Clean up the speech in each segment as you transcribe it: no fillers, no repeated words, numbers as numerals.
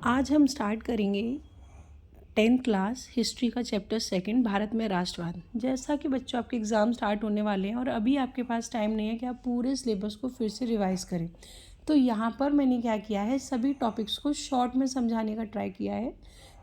आज हम स्टार्ट करेंगे 10th क्लास हिस्ट्री का चैप्टर 2 भारत में राष्ट्रवाद। जैसा कि बच्चों आपके एग्ज़ाम स्टार्ट होने वाले हैं और अभी आपके पास टाइम नहीं है कि आप पूरे सिलेबस को फिर से रिवाइज करें, तो यहाँ पर मैंने क्या किया है, सभी टॉपिक्स को शॉर्ट में समझाने का ट्राई किया है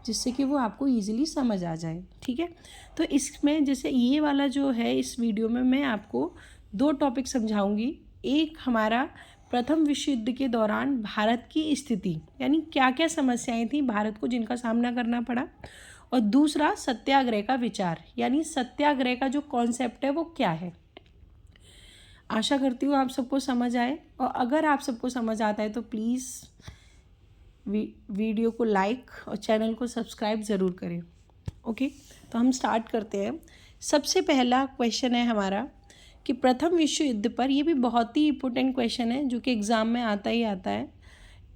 जिससे कि वो आपको ईजिली समझ आ जाए। ठीक है, तो इसमें जैसे ये वाला जो है, इस वीडियो में मैं आपको 2 टॉपिक समझाऊंगी। एक हमारा प्रथम विश्व युद्ध के दौरान भारत की स्थिति, यानी क्या क्या समस्याएं थी भारत को जिनका सामना करना पड़ा, और दूसरा सत्याग्रह का विचार, यानी सत्याग्रह का जो कॉन्सेप्ट है वो क्या है। आशा करती हूँ आप सबको समझ आए, और अगर आप सबको समझ आता है तो प्लीज़ वीडियो को लाइक और चैनल को सब्सक्राइब ज़रूर करें। ओके, तो हम स्टार्ट करते हैं। सबसे पहला क्वेश्चन है हमारा कि प्रथम विश्व युद्ध पर, ये भी बहुत ही इम्पोर्टेंट क्वेश्चन है जो कि एग्ज़ाम में आता ही आता है।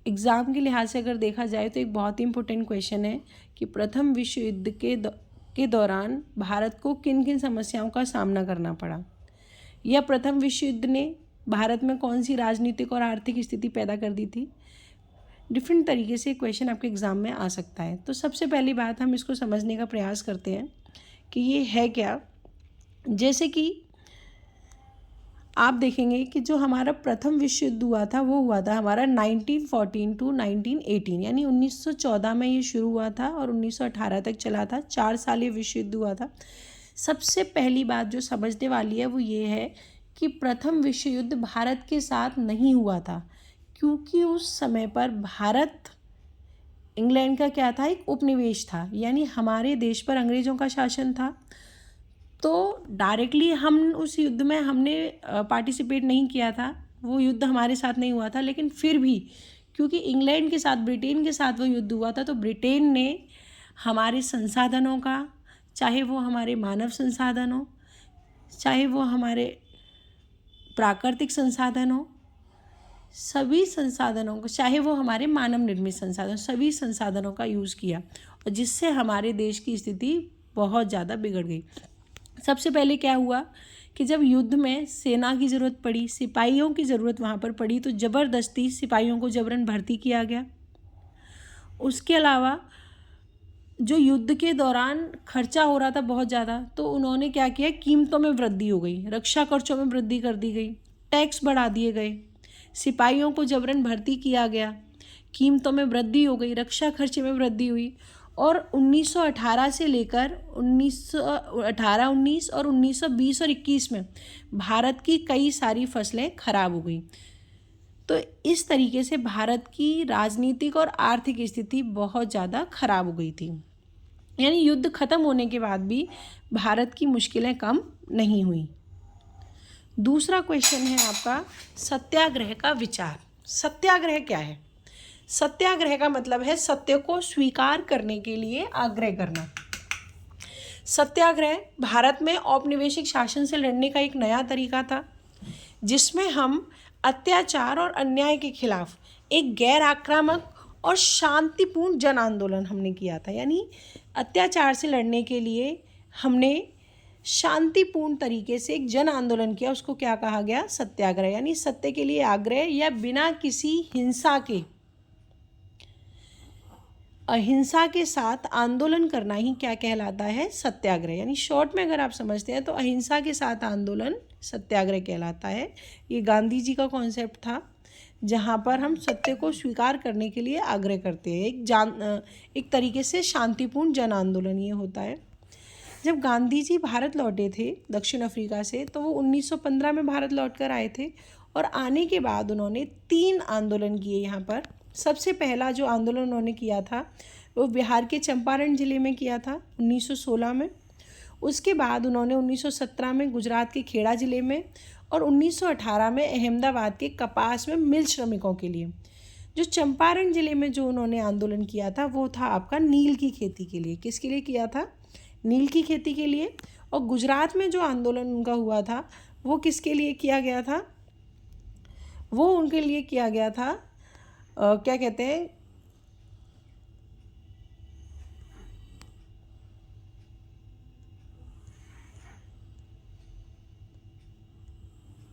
एग्ज़ाम के लिहाज से अगर देखा जाए तो एक बहुत ही इम्पोर्टेंट क्वेश्चन है कि प्रथम विश्व युद्ध के दौरान भारत को किन किन समस्याओं का सामना करना पड़ा, या प्रथम विश्व युद्ध ने भारत में कौन सी राजनीतिक और आर्थिक स्थिति पैदा कर दी थी। डिफरेंट तरीके से क्वेश्चन आपके एग्ज़ाम में आ सकता है। तो सबसे पहली बात, हम इसको समझने का प्रयास करते हैं कि ये है क्या। जैसे कि आप देखेंगे कि जो हमारा प्रथम विश्व युद्ध हुआ था वो हुआ था हमारा 1914 टू 1918, यानी 1914 में ये शुरू हुआ था और 1918 तक चला था। 4 साल ये विश्व युद्ध हुआ था। सबसे पहली बात जो समझने वाली है वो ये है कि प्रथम विश्व युद्ध भारत के साथ नहीं हुआ था, क्योंकि उस समय पर भारत इंग्लैंड का क्या था, एक उपनिवेश था, यानी हमारे देश पर अंग्रेज़ों का शासन था। तो डायरेक्टली हम उस युद्ध में हमने पार्टिसिपेट नहीं किया था, वो युद्ध हमारे साथ नहीं हुआ था। लेकिन फिर भी क्योंकि इंग्लैंड के साथ, ब्रिटेन के साथ वो युद्ध हुआ था, तो ब्रिटेन ने हमारे संसाधनों का, चाहे वो हमारे मानव संसाधन हो, चाहे वो हमारे प्राकृतिक संसाधन हो, सभी संसाधनों को, चाहे वो हमारे मानव निर्मित संसाधन, सभी संसाधनों का यूज़ किया, और जिससे हमारे देश की स्थिति बहुत ज़्यादा बिगड़ गई। सबसे पहले क्या हुआ कि जब युद्ध में सेना की ज़रूरत पड़ी, सिपाहियों की ज़रूरत वहाँ पर पड़ी, तो ज़बरदस्ती सिपाहियों को जबरन भर्ती किया गया। उसके अलावा जो युद्ध के दौरान खर्चा हो रहा था बहुत ज़्यादा, तो उन्होंने क्या किया, कीमतों में वृद्धि हो गई, रक्षा खर्चों में वृद्धि कर दी गई, टैक्स बढ़ा दिए गए, सिपाहियों को जबरन भर्ती किया गया, कीमतों में वृद्धि हो गई, रक्षा खर्चे में वृद्धि हुई। और 1918 से लेकर 1918, 19 और 1920 और 21 में भारत की कई सारी फसलें खराब हो गई। तो इस तरीके से भारत की राजनीतिक और आर्थिक स्थिति बहुत ज़्यादा खराब हो गई थी, यानी युद्ध खत्म होने के बाद भी भारत की मुश्किलें कम नहीं हुई। दूसरा क्वेश्चन है आपका सत्याग्रह का विचार। सत्याग्रह क्या है? सत्याग्रह का मतलब है सत्य को स्वीकार करने के लिए आग्रह करना। सत्याग्रह भारत में औपनिवेशिक शासन से लड़ने का एक नया तरीका था, जिसमें हम अत्याचार और अन्याय के खिलाफ एक गैर आक्रामक और शांतिपूर्ण जन आंदोलन हमने किया था। यानी अत्याचार से लड़ने के लिए हमने शांतिपूर्ण तरीके से एक जन आंदोलन किया, उसको क्या कहा गया, सत्याग्रह। यानी सत्य के लिए आग्रह या बिना किसी हिंसा के, अहिंसा के साथ आंदोलन करना ही क्या कहलाता है, सत्याग्रह। यानी शॉर्ट में अगर आप समझते हैं तो अहिंसा के साथ आंदोलन सत्याग्रह कहलाता है। ये गांधी जी का कॉन्सेप्ट था, जहाँ पर हम सत्य को स्वीकार करने के लिए आग्रह करते हैं। एक तरीके से शांतिपूर्ण जन आंदोलन ये होता है। जब गांधी जी भारत लौटे थे दक्षिण अफ्रीका से, तो वो 1915 में भारत लौट कर आए थे, और आने के बाद उन्होंने 3 आंदोलन किए यहाँ पर। सबसे पहला जो आंदोलन उन्होंने किया था वो बिहार के चंपारण ज़िले में किया था 1916 में। उसके बाद उन्होंने 1917 में गुजरात के खेड़ा ज़िले में, और 1918 में अहमदाबाद के कपास में मिल श्रमिकों के लिए। जो चंपारण ज़िले में जो उन्होंने आंदोलन किया था वो था आपका नील की खेती के लिए। किसके लिए किया था? नील की खेती के लिए। और गुजरात में जो आंदोलन उनका हुआ था वो किसके लिए किया गया था? वो उनके लिए किया गया था क्या कहते हैं,